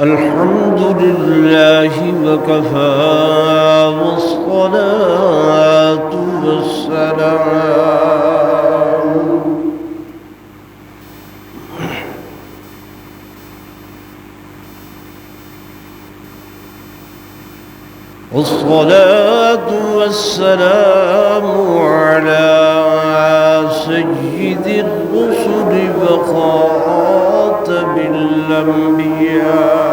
الحمد لله وكفى والصلاة والسلام على سيد الرسل وخاتم الأنبياء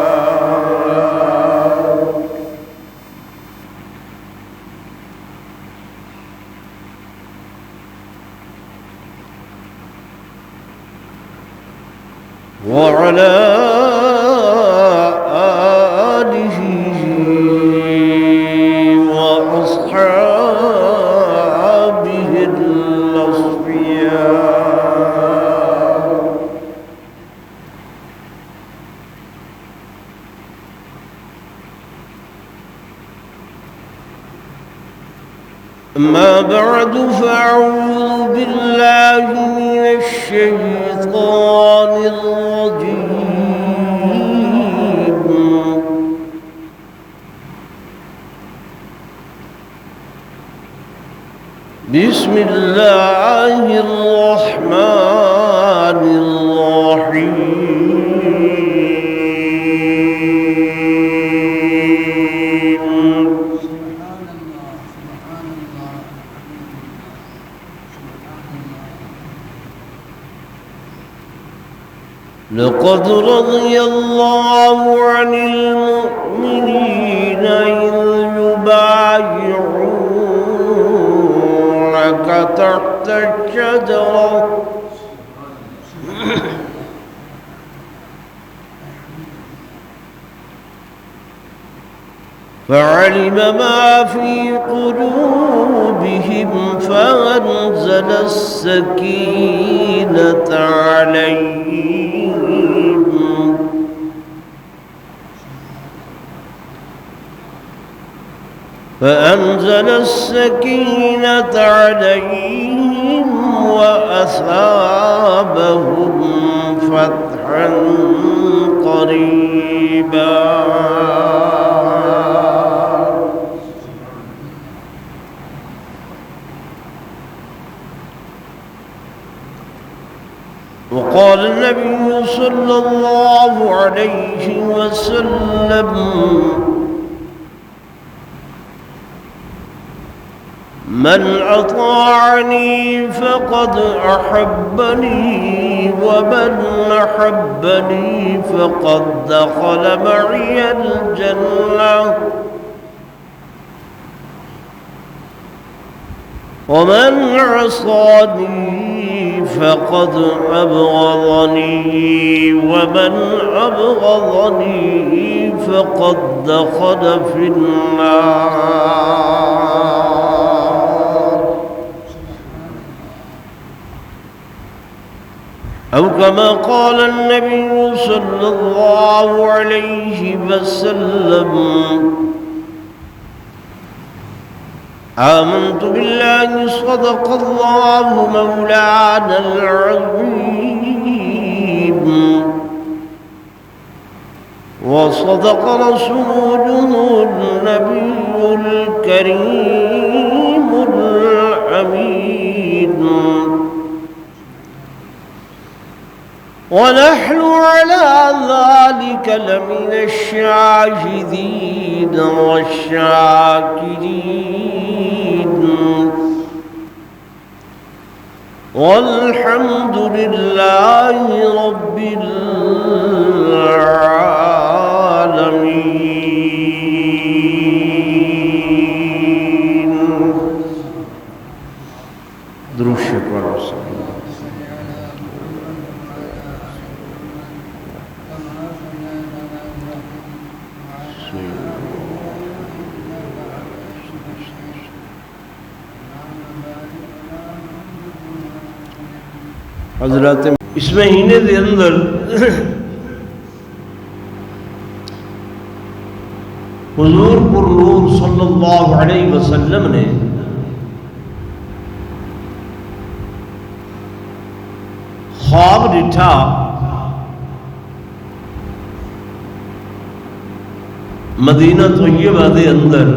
وعلى آله وأصحابه الأصفياء. أما بعد فأعوذ بالله من الشيطان الرجيم. بسم الله الرحمن الرحيم. لقد رضي الله عن المؤمنين إذ يبايعونك تحت الشجرة فعلم ما في قلوبهم فأنزل السكينة عليهم وأثابهم فتحا قريبا. وقال النبي صلى الله عليه وسلم: من أطاعني فقد أحبني ومن أحبني فقد دخل معي الجنة ومن عصاني فقد أبغضني ومن أبغضني فقد دخل في النار. أو كما قال النبي صلى الله عليه وسلم: آمنت بالله صدق الله مولانا العظيم وصدق رسوله النبي الكريم الأمين ونحن على ذلك لمن الشاهدين والشاكرين والحمد لله رب العالمين. درود شکر حضرات اس مہینے دے اندر حضور پر نور صلی اللہ علیہ وسلم نے خواب ڈٹھا مدینہ طیبہ دے اندر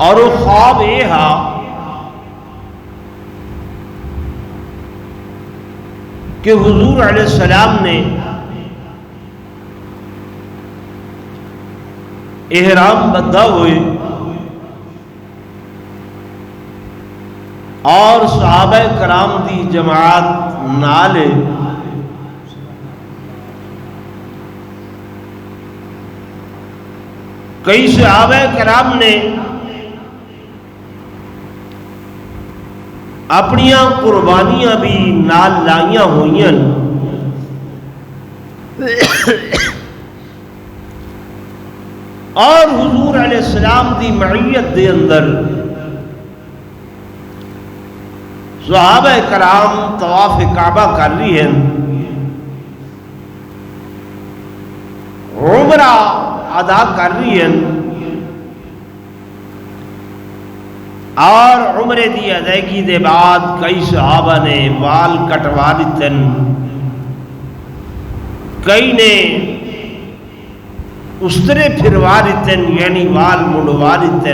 اور وہ خواب یہ ہا کہ حضور علیہ السلام نے احرام بدھا ہوئے اور صحابہ کرام دی جماعت نالے کئی صحابہ کرام نے اپنیاں قربانیاں بھی نال لائیاں ہوئیں اور حضور علیہ السلام دی معیت دے اندر صحابہ کرام طواف کعبہ کر رہی ہیں، عمرہ ادا کر رہی ہیں اور عمرے دی ادائیگی دے بعد کئی صحابہ نے وال کٹوا دیتے، کئی نے استرے پھروا دیتے یعنی وال مڑوا دیتے۔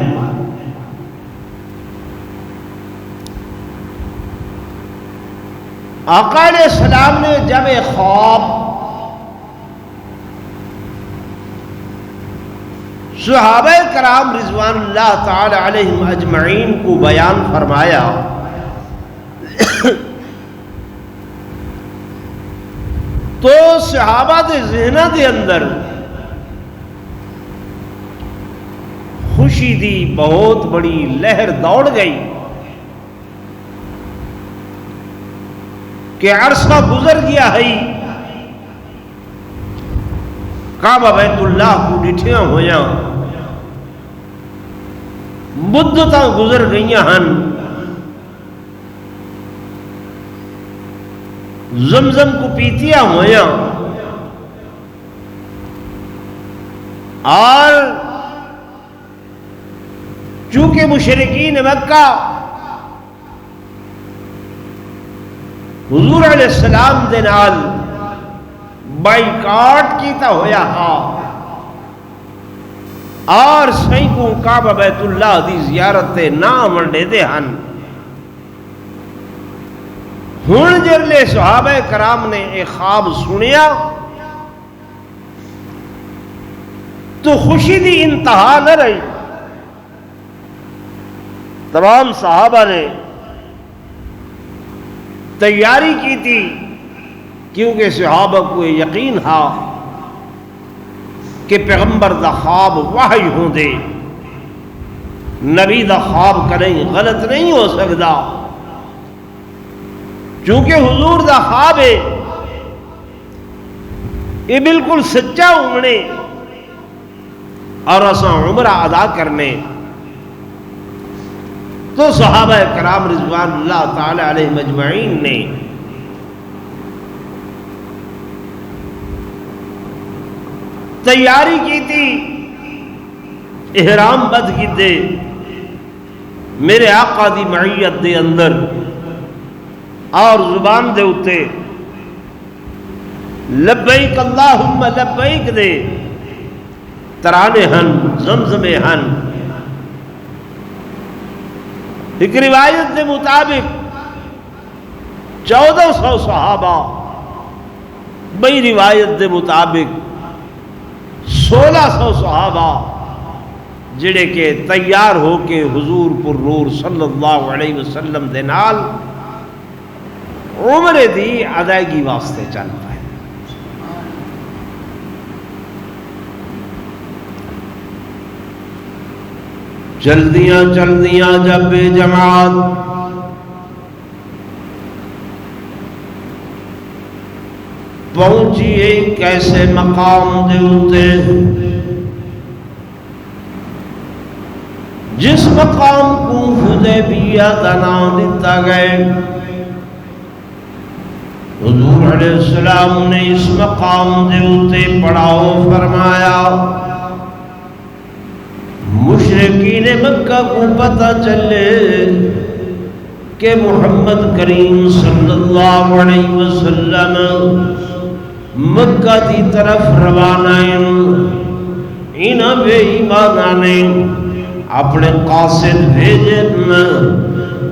آقا علیہ السلام نے جب ایک خواب صحابہ کرام رضوان اللہ تعالی علیہم اجمعین کو بیان فرمایا تو صحابہ دے ذہنہ دے اندر خوشی دی بہت بڑی لہر دوڑ گئی کہ عرصہ گزر گیا ہے، کعبہ بیت اللہ کو ڈٹھیاں ہویاں، مدتاں گزر گئیاں ہن، زمزم کو پیتیاں ہویاں اور چونکہ مشرکین مکہ حضور علیہ السلام دے نال بائیکاٹ کیتا ہویا ہا اور سہی کو کعبہ بیت اللہ دی زیارت نہ منڈے دے ہن، ہن جرلے صحابہ کرام نے ایک خواب سنیا تو خوشی دی انتہا نہ رہی، تمام صحابہ نے تیاری کی تھی کیونکہ صحابہ کو یقین تھا کہ پیغمبر دا خواب وحی ہوں دے، نبی دا خواب کریں غلط نہیں ہو سکتا، چونکہ حضور دا خواب ہے یہ بالکل سچا ہونے اور اساں عمرہ ادا کرنے۔ تو صحابہ کرام رضوان اللہ تعالی علیہ مجمعین نے تیاری کی تھی، احرام بدھ کی دے میرے آقا دی معیت دے اندر اور زبان دے اتے لبیک اللہم لبیک دے ترانے ہن، زمزمے ہن۔ ایک روایت کے مطابق 1400 صحابہ، بئی روایت کے مطابق 1600 صحابہ جڑے کہ تیار ہو کے حضور پر نور صلی اللہ علیہ وسلم دے نال عمرے دی ادائیگی واسطے چل پائے۔ چلدیاں چلدیاں جب بے جماعت پہنچی ایک ایسے مقام دے اتے جس مقام کو حدیبیہ دا نام دیتا گئے۔ حضور علیہ السلام نے اس مقام دے اتے پڑاؤ فرمایا، مشرکین مکہ کو پتہ چلے کہ محمد کریم صلی اللہ اللہ علیہ وسلم مکہ دی طرف روانہ ہیں. انہاں بے ایمانہ نے اپنے قاصد بھیجن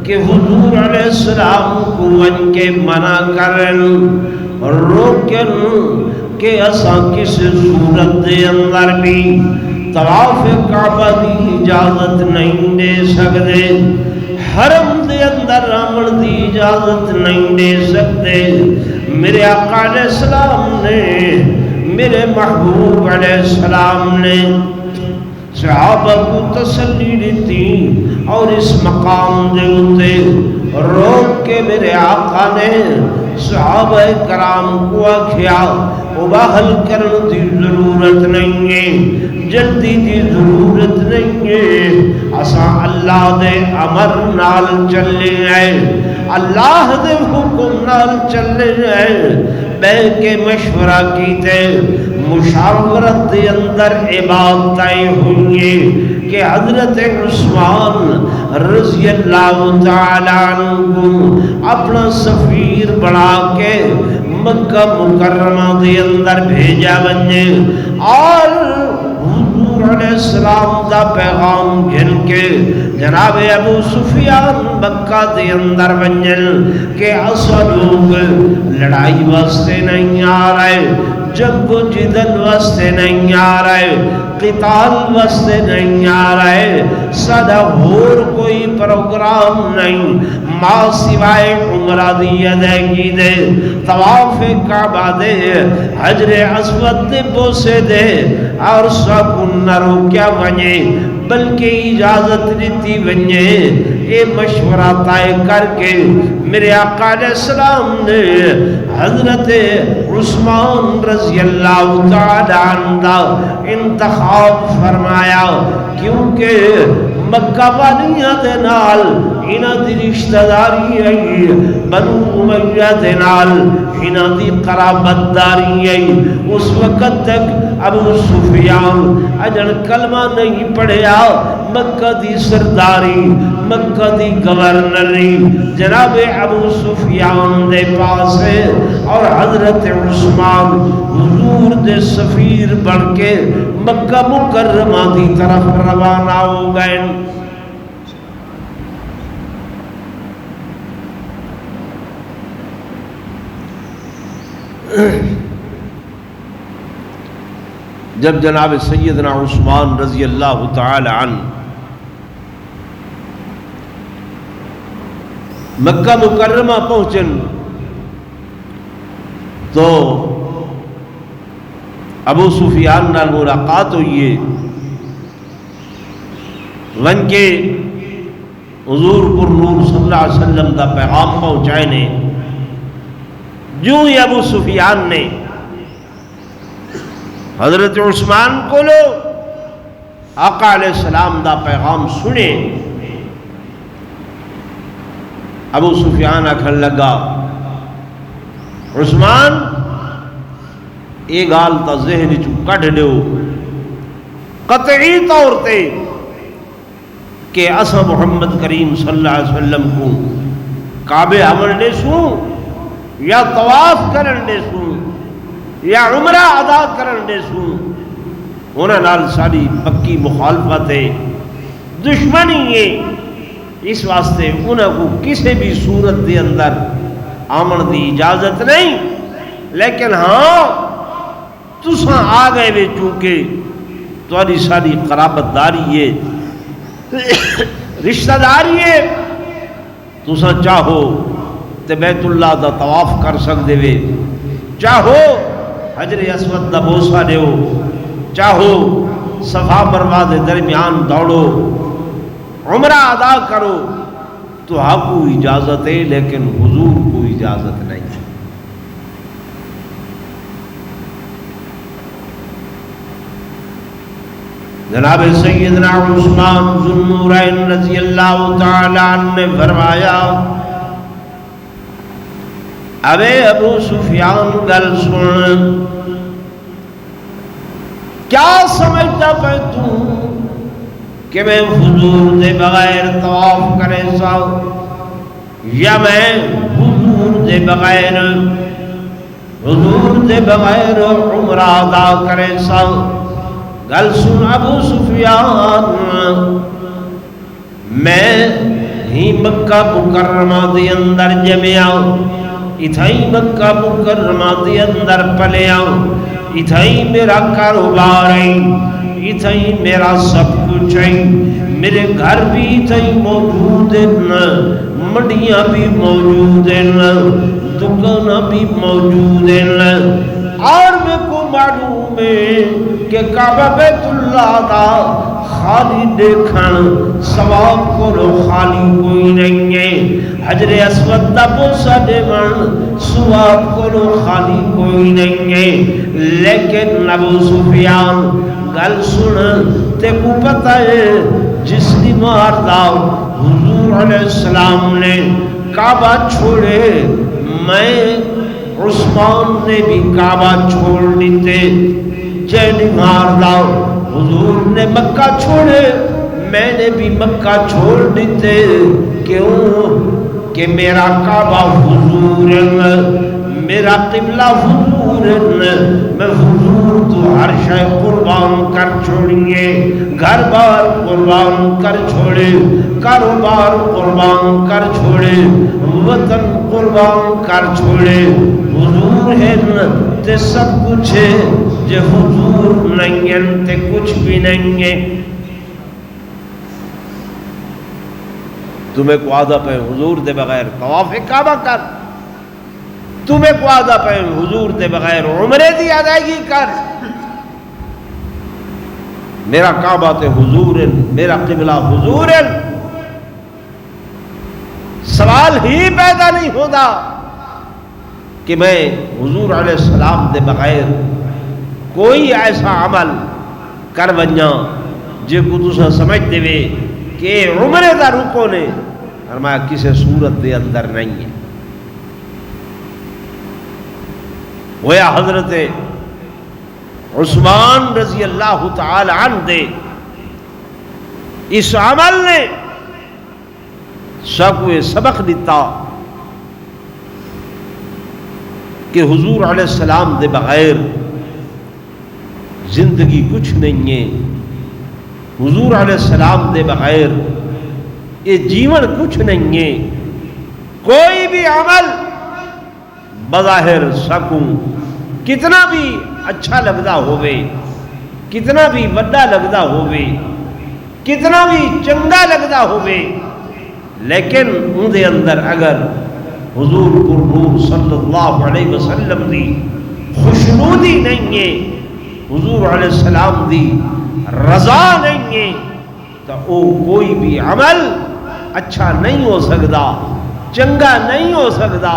کہ حضور علیہ السلام کو ون کے منع کرن اور روکن کہ اساں کس صورت دے اندر بھی طواف کعبہ دی اجازت نہیں دے سکتے، حرم دے اندر آمن دی اجازت نہیں دے سکتے. میرے آقا علیہ السلام نے، میرے محبوب علیہ السلام نے صحابہ کو تسلی دیتی اور اس مقام دے اتے روک کے میرے آقا نے صحابہ کرام کو آکھیا مباہل کرن دی ضرورت نہیں ہے، جلدی دی ضرورت نہیں ہے، اساں اللہ دے امر نال چلے ہیں، اللہ دے حکم نال چلے ہیں. بے کے مشورہ کیتے مشاورت دے اندر عبادت طے ہوئی کہ حضرت عثمان رضی اللہ تعالیٰ عنہ اپنا سفیر بنا کے مکہ مکرمہ دے اندر بھیجا بنجے اور حضور علیہ السلام دا پیغام گھن کے جناب ابو سفیان مکہ دے اندر بنجل کہ اصل لوگ لڑائی واسطے نہیں آ رہے، جنگ و جدل واسطے نہیں آ رہے، قتال واسطے نہیں آ رہے، سادہ اور کوئی پروگرام نہیں، ماں سوائے عمرہ دی ادائیگی دے، طواف کعبہ دے، حجر اسود دے بوسے دے اور سب نہ روکیا ونجے بلکہ اجازت دیتی ونجے. یہ مشورہ طے کر کے میرے آقا علیہ السلام نے حضرت عثمان رضی اللہ تعالی عنہ انتخاب فرمایا، کیونکہ مکہ والیاں دے نال انہاں دی رشتہ داری ہے، بنو امیہ دے نال انہاں دی قرابت داری ہے. اس وقت تک ابو سفیان اجن کلمہ نہیں پڑھیا، مکہ دی سرداری، مکہ دی گورنری جناب ابو سفیان دے پاس ہے اور حضرت عثمان حضور دے سفیر بن کے مکہ مکرمہ دی طرف روانہ ہو گئے. جب جناب سیدنا عثمان رضی اللہ تعالی عنہ مکہ مکرمہ پہنچن تو ابو سفیان نال ملاقات ہوئی ہے، ون کے حضور پر نور صلی اللہ علیہ وسلم دا پیغام پہنچائے نے. جو ہی ابو سفیان نے حضرت عثمان کو لو آقا علیہ السلام دا پیغام سنے، ابو سفیان آکھن لگا عثمان یہ گال تا ذہن چو کٹ دیو قطعی طور تے کہ اسا محمد کریم صلی اللہ علیہ وسلم کو کعبے عمل دے سوں یا طواف کرن دے سوں یا عمرہ ادا کرن دے سوں، انہاں نال ساری پکی مخالفت ہے، دشمنی ہے. اس واسطے انہاں کو کسی بھی صورت دے اندر آمن دی اجازت نہیں. لیکن ہاں تساں آ گئے وے چونکہ تاری ساری قرابت داری ہے، رشتہ داری ہے، تساں چاہو تے بیت اللہ دا طواف کر سکدے وے، چاہو حجر اسود دا بوسہ دیو، چاہو صفا مروہ دے درمیان دوڑو، عمرہ ادا کرو، تو آپ کو اجازت ہے لیکن حضور کو اجازت نہیں. جناب سیدنا عثمان ذو النورین رضی اللہ تعالی عنہ نے فرمایا ابے ابو سفیان گل سن، کیا سمجھتا پہ تو کہ میں حضور دے بغیر طواف کرے سا یا میں حضور دے دے بغیر حضور دے بغیر عمرہ ادا کرے سا گل سن ابو سفیان میں ہی مکہ مکرمہ دے اندر جمیا اتھائی مکہ مکرمہ دے اندر پلیا اتھائی میرا کاروبار ہے اتھائی میرا سب کچھ ہے میرے گھر بھی اتھائی موجود ہیں منڈیاں بھی موجود ہیں دکانہ بھی موجود ہیں اور میں کو معلوم ہے کہ کعبہ بیت اللہ دا خالی دیکھن ثواب کو خالی کوئی نہیں ہے حجر اسود دا بوسہ دیون ثواب کو خالی کوئی نہیں ہے لیکن ابو سفیان گل سن تے کو پتہ ہے جس دی ماردا حضور علیہ السلام نے کعبہ چھوڑے میں عثمان نے بھی کعبہ چھوڑ دیتے جیلی ماردا حضور نے مکہ چھوڑے میں نے بھی مکہ چھوڑ دیتے کیوں کہ میرا کعبہ حضور میرا قبلہ حضور میں حضور تو ہر شے قربان کر چھوڑیے گھر بار قربان کر چھوڑے کاروبار قربان کر چھوڑے وطن قربان کر چھوڑے حضور ہے تے سب کچھ ہے جے حضور نہیں ہے تے کچھ بھی نہیں ہے تمہیں کو آدھا پہ حضور دے بغیر طواف کعبہ کر تمہیں کو آدھا پہ حضور دے بغیر عمرے دی ادائیگی کر میرا کعبہ تے حضور میرا قبلہ حضور سوال ہی پیدا نہیں ہوتا کہ میں حضور علیہ السلام دے بغیر کوئی ایسا عمل کر ونجا جے کو تسا سمجھ دے وے کہ عمرے دا رکو نے فرمایا کسی صورت دے اندر نہیں ہے ہویا حضرت عثمان رضی اللہ تعالی عنہ دے اس عمل نے ساکوے سبق دیتا کہ حضور علیہ السلام دے بغیر زندگی کچھ نہیں ہے حضور علیہ السلام دے بغیر یہ جیون کچھ نہیں ہے کوئی بھی عمل بظاہر سکوں کتنا بھی اچھا لگتا ہوئے کتنا بھی وڈا لگتا ہوئے کتنا بھی چنگا لگتا ہوئے لیکن ان دے اندر اگر حضور پر نور صلی اللہ علیہ وسلم دی خوشنودی نہیں ہے حضور علیہ السلام دی رضا نہیں ہے تو وہ کوئی بھی عمل اچھا نہیں ہو سکتا چنگا نہیں ہو سکتا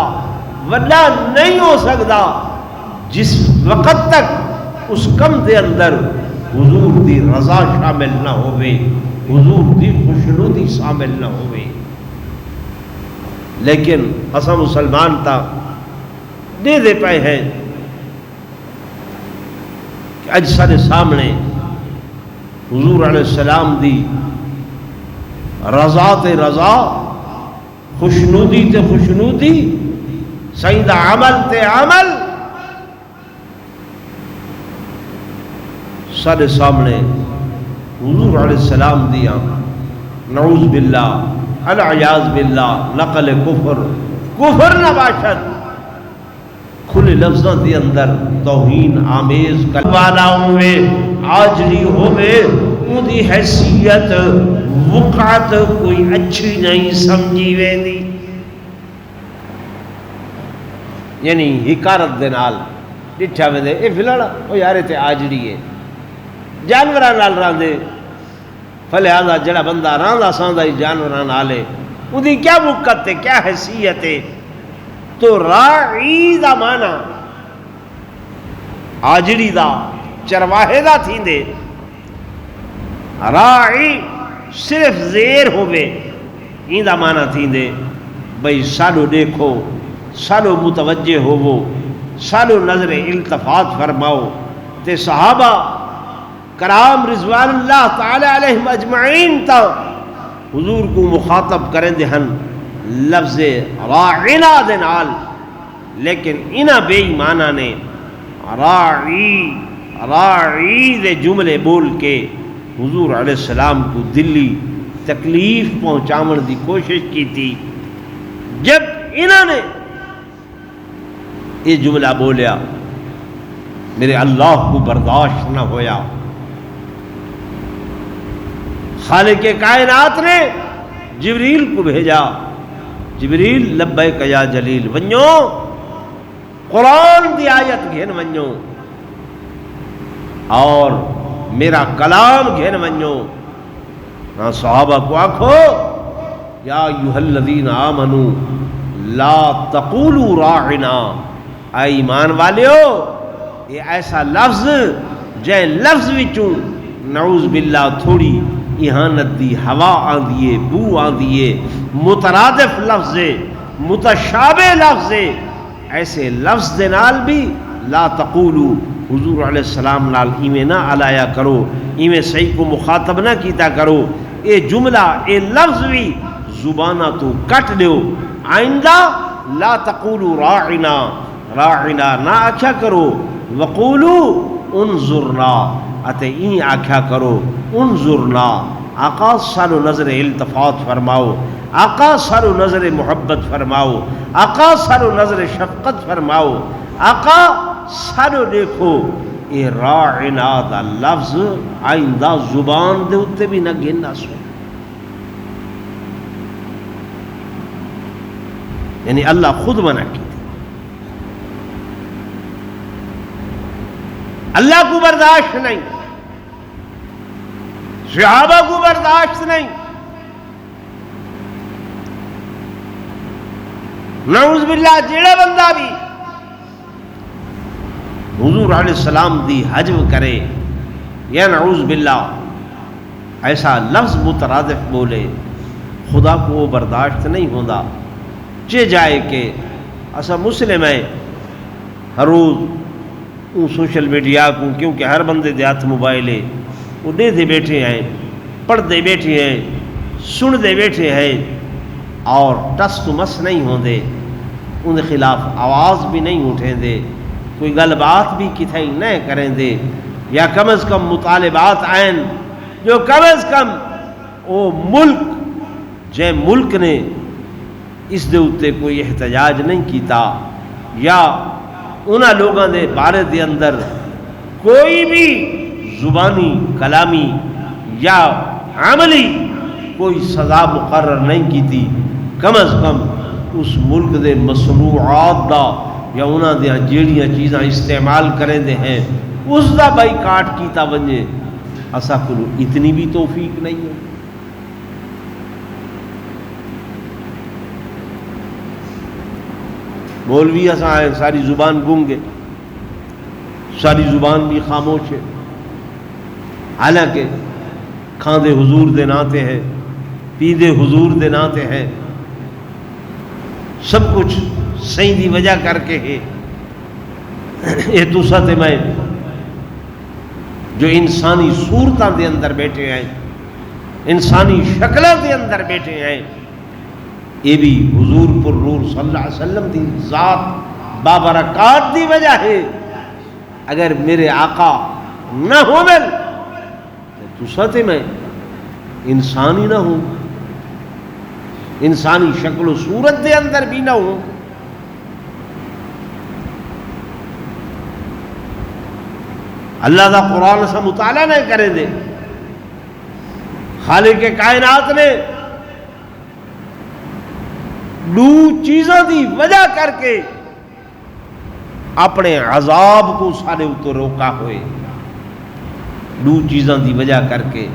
وڈا نہیں ہو سکتا جس وقت تک اس کم دے اندر حضور دی رضا شامل نہ ہوئے حضور دی خوشنودی شامل نہ ہوئے لیکن اسا مسلمان تا دے پائے ہیں کہ اج سارے سامنے حضور علیہ السلام دی رضا تے رضا خوشنودی تے خوشنودی سیدہ عمل تے عمل سارے سامنے حضور علیہ السلام دیا نعوذ باللہ العیاذ باللہ نقل کفر نہ باشد کھلے لفظاں دے اندر توہین آمیز کلوالا ہوئے آجری ہوئے ان دی حیثیت وقعت کوئی اچھی نہیں سمجھی ویندی یعنی حکارت دے نال ڈٹھا ویندے اے فلڑا او یارے تے آجری ہے جانوران نال راندے فلہذا جڑا بندہ راندا ساندا ہی جانوران نالے ان دی کیا وقت ہے کیا حیثیت ہے تو راعی دا مانا آجری دا چرواہے دا تھی دے راعی صرف زیر ہوئے این دا مانا تھی دے بھئی سالو دیکھو سالو متوجہ ہوو سالو نظر التفات فرماؤ تے صحابہ کرام رضوان اللہ تعالی علیہم اجمعین تا حضور کو مخاطب کریں دے ہن لفظ راعنا دے نال لیکن انہاں بے ایمانہ نے راعی دے جملے بول کے حضور علیہ السلام کو دلی تکلیف پہنچاون دی کوشش کی تھی. جب انہوں نے یہ جملہ بولیا میرے اللہ کو برداشت نہ ہویا. خالق کائنات نے جبریل کو بھیجا، جبریل لبیک یا جلیل ونجو قرآن دی آیت گھن ونجو اور میرا کلام گھن ونجو. ہاں صحابہ کو آکھو یا ایھا الذین آمنوا لا تقولوا راعنا، اے ایمان والیو یہ ایسا لفظ جے لفظ وچوں نعوذ باللہ تھوڑی اہانت دی ہوا آندیے، بو آندیے، مترادف لفظ متشابہ لفظ، ایسے لفظ دے نال بھی لا تقولوا حضور علیہ السلام نال ایویں نہ علایا کرو، ایویں صحیح کو مخاطب نہ کیتا کرو. اے جملہ اے لفظ بھی زبانہ تو کٹ دیو. آئندہ لا تقولوا راعنا، راعنا نہ آکھیا کرو، وقولوا انظرنا اتے این آکھیا کرو انظرنا. آقا سانو نظر التفات فرماؤ، آقا سانو نظر محبت فرماؤ، آقا سانو نظر شفقت فرماؤ، آقا سانو دیکھو. اے راعنا دا لفظ آئندہ زبان دے اتے بھی نہ گننا سو. یعنی اللہ خود منع کی تھی. اللہ کو برداشت نہیں، صحابہ کو برداشت نہیں. نعوذ باللہ جیڑا بندہ بھی حضور علیہ السلام دی حجب کرے یا نعوذ باللہ ایسا لفظ مترادف بولے، خدا کو وہ برداشت نہیں ہوتا. چے جائے کہ اسا مسلم ہے، ہر روز سوشل میڈیا کو کیونکہ ہر بندے دے ہاتھ موبائل ہے، وہ دے دے بیٹھے ہیں، پڑھ دے بیٹھے ہیں، سن دے بیٹھے ہیں اور ٹس تو مس نہیں ہوندے، ان کے خلاف آواز بھی نہیں اٹھیں دے، کوئی گل بات بھی کتھائی نہ کریں دے، یا کم از کم مطالبات آئیں جو کم از کم وہ ملک جے ملک نے اس دے اتے کوئی احتجاج نہیں کیتا، یا انہاں لوگاں دے بارے دے اندر کوئی بھی زبانی کلامی یا عملی کوئی سزا مقرر نہیں کیتی. کم از کم اس ملک دے مصنوعات دا یا انہاں دیاں جیڑیاں چیزاں استعمال کریں دے ہیں اس دا بائی کاٹ کیتا ونجے. اسا کو اتنی بھی توفیق نہیں ہے. مولوی اساں ہیں ساری زبان گونگے، ساری زبان بھی خاموش ہے، حالانکہ کھاندے حضور دے ناتے ہیں، پیندے حضور دے ناتے ہیں، سب کچھ صحیح دی وجہ کر کے ہے. یہ تسا تے میں جو انسانی صورتاں دے اندر بیٹھے ہیں، انسانی شکلوں دے اندر بیٹھے ہیں، یہ بھی حضور پر نور صلی اللہ علیہ وسلم دی ذات بابرکات دی وجہ ہے. اگر میرے آقا نہ ہو مل تو ستے میں انسانی نہ ہوں، انسانی شکل و صورت دے اندر بھی نہ ہوں. اللہ دا قرآن سے مطالعہ نہیں کریں دے. خالق کائنات نے دو چیزوں دی وجہ کر کے اپنے عذاب کو سارے اتو روکا ہوئے. دو چیزوں دی وجہ کر کے،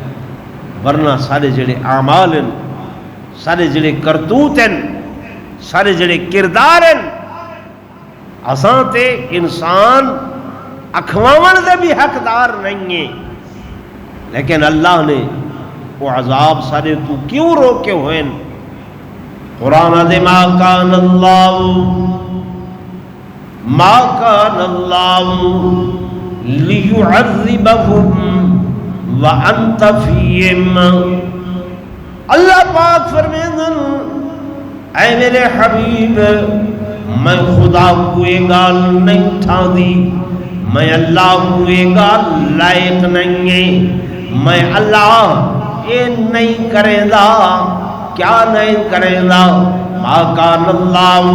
ورنہ سارے جڑے اعمال ہیں، سارے جڑے کرتوت ہیں، سارے جڑے کردار ہیں، اساں تے انسان اکھواون دے بھی حقدار نہیں ہیں. لیکن اللہ نے وہ عذاب سارے تو کیوں روکے ہوئے ہیں؟ قرآن دے ما کان اللہ لیعذبہم وانت فیہم. اللہ پاک فرمیندن اے میرے حبیب میں خدا کو یہ گال نہیں تھا دی، میں اللہ کو یہ گال لائق نہیں ہے، میں اللہ یہ نہیں کرے دا، کیا نہیں کرے دا، ما کان اللہ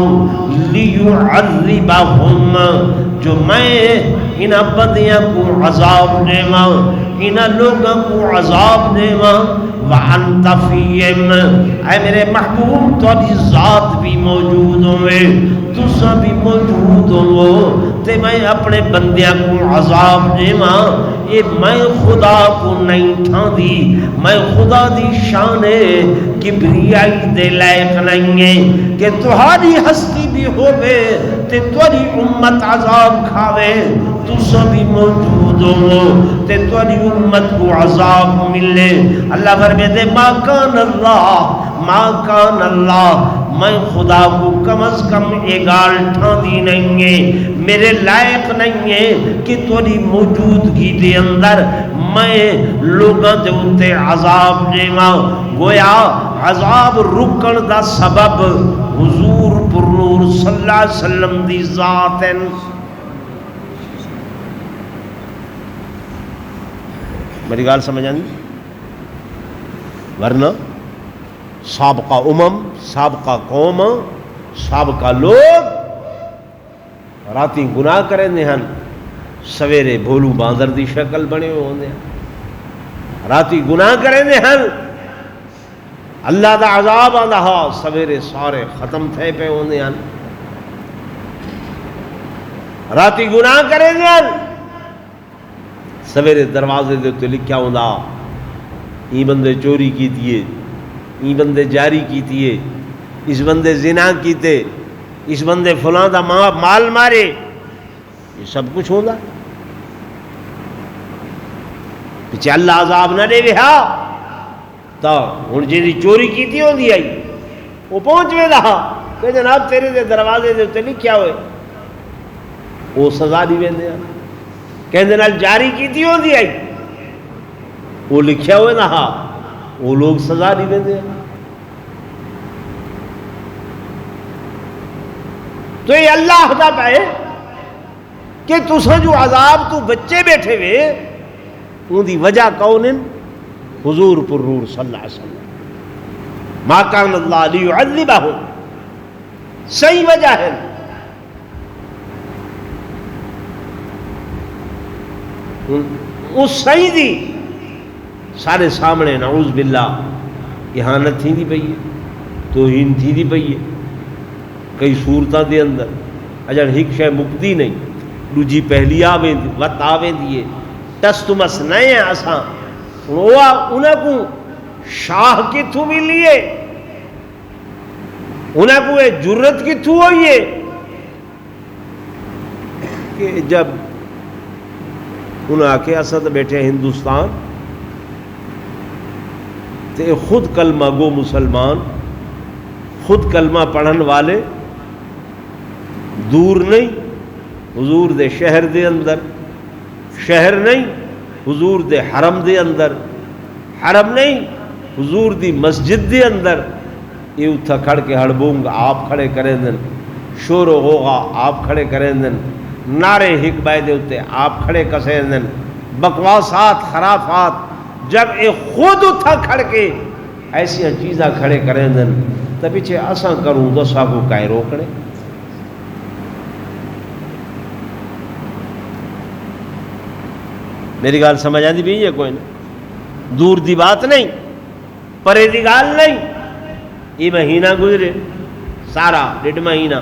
لیعذبہم، جو میں ان بدیاں کو عذاب دیما، ان لوگوں کو عذاب دیما، وَأَنْتَ فِيهِمْ، اے میرے محبوب تھوڑی ذات بھی موجود ہوئے، تسا بھی موجود ہو، تے میں اپنے بندیاں کو عذاب دیما، یہ میں خدا کو نہیں تھا دی، میں خدا دی شان کبریائی دے لائق نہیں ہے کہ تہاری ہستی بھی ہوئے تے تہاری امت عذاب کھاوے، تسا بھی موجود ہو تے تہاری امت کو عذاب ملے۔ اللہ فرماتے ما کان اللہ، ما کان اللہ، میں خدا کو کم از کم ایگال ٹھاندی نہیں ہے، میرے لائق نہیں ہے کہ تھوڑی موجودگی دے اندر میں لوگاں دے اتے عذاب دیواں۔ گویا عذاب رکن دا سبب حضور پر نور صلی اللہ علیہ وسلم دی ذات ہے۔ میری گال سمجھ آئی؟ ورنہ سابقہ امم، سابقہ قوم، سابقہ لوگ راتی گناہ کریں دے ہن، سویرے بھولو باندر دی شکل بنے ہوندے ہیں، راتی گناہ کریں دے ہن، اللہ دا عذاب آندا ہا، سویرے سارے ختم تھے پہ ہوندے ہیں، راتی گناہ کریں دے ہن، سویرے دروازے دے تو لکھیا ہوندا ای بندے چوری کی دیئے، ای بندے جاری کیتی ہے، اس بندے زنا کیتے، اس بندے فلاں دا مال مارے، یہ سب کچھ ہوندا پیچھے اللہ عذاب نہ دے وہا تا ہن جی چوری کیتی ہوندی آئی وہ پہنچ وے دا کہ جناب تیرے دے دروازے دے تے لکھیا ہوئے وہ سزا دی ویندے ہیں، کہندے نال جاری کیتی ہوندی آئی وہ لکھیا ہوئے نہ وہ لوگ سزا نہیں دیتے ہیں۔ تو یہ اللہ دا پائے کہ تساں جو عذاب تو بچے بیٹھے ہوئے ان دی وجہ کون ہے؟ حضور پر نور صلی اللہ علیہ وسلم، ما کان اللہ لیعذبہم، صحیح وجہ ہے۔ اس صحیح دی سارے سامنے نعوذ باللہ احانت تھی دی پئی ہے، توہین تھی دی پئی ہے، کئی صورتاں دے اندر اجڑ ہک شے مکدی نہیں، دوجی پہلی وقت آویں دیئے ٹس تمس نئے ہیں اساں ہوا انہاں کو شاہ کی تھو ملیے، انہاں کو جرت کی تھو ہوئیے کہ جب انہاں آکے اسد بیٹھے ہندوستان تے خود کلمہ گو مسلمان، خود کلمہ پڑھن والے دور نہیں حضور دے شہر دے اندر، شہر نہیں حضور دے حرم دے اندر، حرم نہیں حضور دی مسجد دے اندر، یہ اتھا کھڑ کے ہڑبونگ آپ کھڑے کریں دن، شور و غوغا آپ کھڑے کریں دن، نعرے ہک بائے دے ہوتے آپ کھڑے کسیں دن، بکواسات خرافات جب اے خود اتھا کھڑ کے ایسی چیزاں کھڑے کریں دن تو پیچھے اساں کروں تو ساکو کائے روکڑے۔ میری گال سمجھ آندی بھی یہ کوئی نہیں، دور دی بات نہیں، پرے دی گال نہیں، یہ مہینہ گزرے سارا ڈیڑھ مہینہ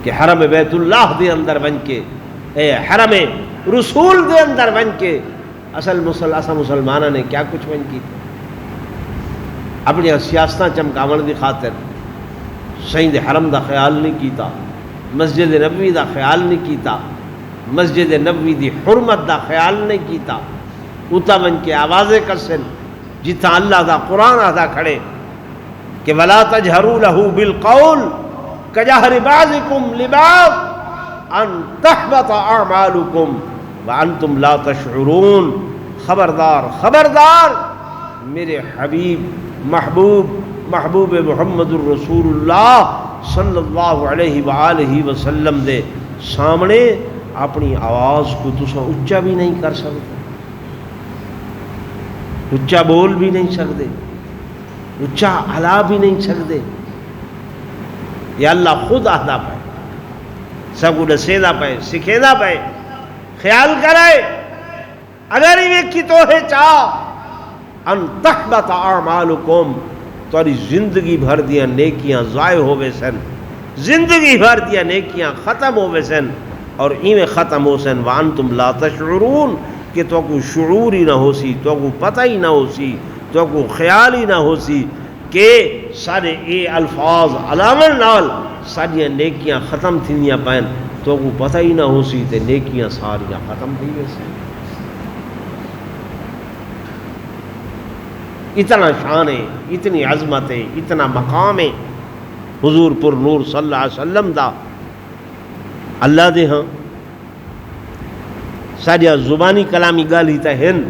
کہ حرم بیت اللہ دے اندر بن کے حرم رسول دے اندر بن کے اصل مسلمانہ نے کیا کچھ بن کی اپنی سیاستاں چمکاون دی خاطر سید حرم دا خیال نہیں کیتا، مسجد نبوی دا خیال نہیں کیتا، مسجد نبوی دی حرمت دا خیال نہیں کیتا، اتا بن کے آوازیں کسن جتا اللہ دا قرآن آدھا کھڑے کہ وَلَا تَجْهَرُوا لَهُ بِالْقَوْلِ كَجَهْرِ بَعْضِكُمْ لِبَعْضٍ أَن تَحْبَطَ أَعْمَالُكُمْ وَأَنْتُمْ لَا تَشْعُرُونَ۔ خبردار خبردار میرے حبیب محبوب محبوب محمد الرسول اللہ صلی اللہ علیہ وآلہ وسلم دے سامنے اپنی آواز کو تسا اچا بھی نہیں کر سکتے، اچا بول بھی نہیں سکتے، اچا ہلا بھی نہیں سکتے. یہ اللہ خود آتا پائے، سب دسیدا پائے، سکھیدا پائے. خیال کرائے اگر یہ کی تو ہے چاہ ان تحبط اعمالکم، تاری زندگی بھر دیا نیکیاں ضائع ہوئے سن، زندگی بھر دیا نیکیاں ختم ہوئے سن، اور ایویں ختم ہو سن وانتم لا تشعرون، کہ تو کو شعور ہی نہ ہو سی، تو کو پتہ ہی نہ ہو سی، تو کو خیال ہی نہ ہو سی کہ سارے اے الفاظ علامل نال ساریاں نیکیاں ختم تھینیاں پائن، تو کو پتہ ہی نہ ہو سی تے نیکیاں ساریاں ختم تھی ویسے. اتنا شان ہے، اتنی عظمت ہے، اتنا مقام ہے حضور پر نور صلی اللہ علیہ وسلم دا. اللہ دے ہاں ساریا زبانی کلامی گالی تا ہن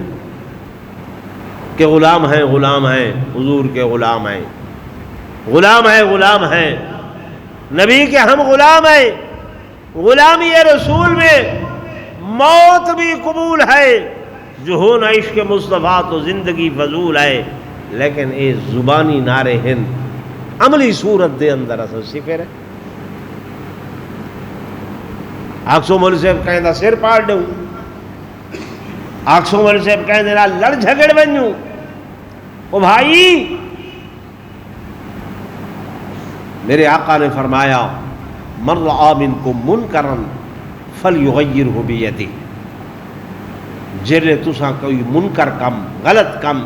کہ غلام ہیں، غلام ہیں، حضور کے غلام ہیں، غلام ہیں، غلام ہیں، نبی کے ہم غلام ہیں. غلامی رسول میں موت بھی قبول ہے، جو ہو نہ عشق مصطفیٰ تو زندگی فضول ہے. لیکن اے زبانی نعرے ہن عملی صورت دے اندر اصل صفر ہے. آکسو مول صاحب کہیں دا سر پاڑ دوں، آکسو مول صاحب کہیں دا لڑ جھگڑ بنوں. او بھائی میرے آقا نے فرمایا من رعا منکم منکرا فلیغیرہ بیدہ، جرے تساں کوئی منکر کم، غلط کم،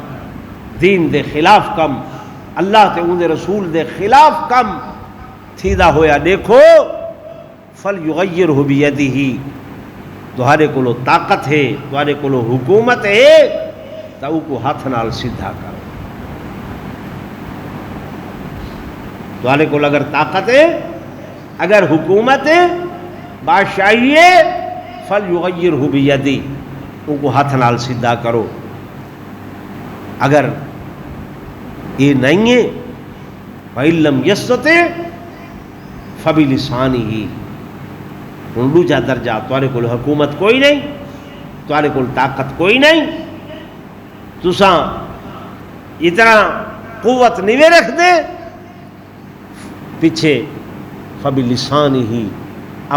دین دے خلاف کم، اللہ تے اون دے رسول دے خلاف کم تھیدا ہویا دیکھو، فلیغیرہ بیدہ، تہاڈے کولو طاقت ہے، تہاڈے کولو حکومت ہے، تا او کو ہاتھ نال سیدھا کرو. تہاڈے کول اگر طاقت ہے، اگر حکومت ہے، بادشاہی ہے، فلیغیرہ بیدہ، ان کو ہاتھ نال سیدھا کرو. اگر یہ نہیں ہے فَإِن لَّمْ يَسْتَطِعْ فَبِلِسَانِهِ، ہن دوجا درجہ تہاڈے کول حکومت کوئی نہیں، تہاڈے کول طاقت کوئی نہیں، تساں اتنا قوت نہیں رکھ دے، پیچھے فَبِلِسَانِهِ،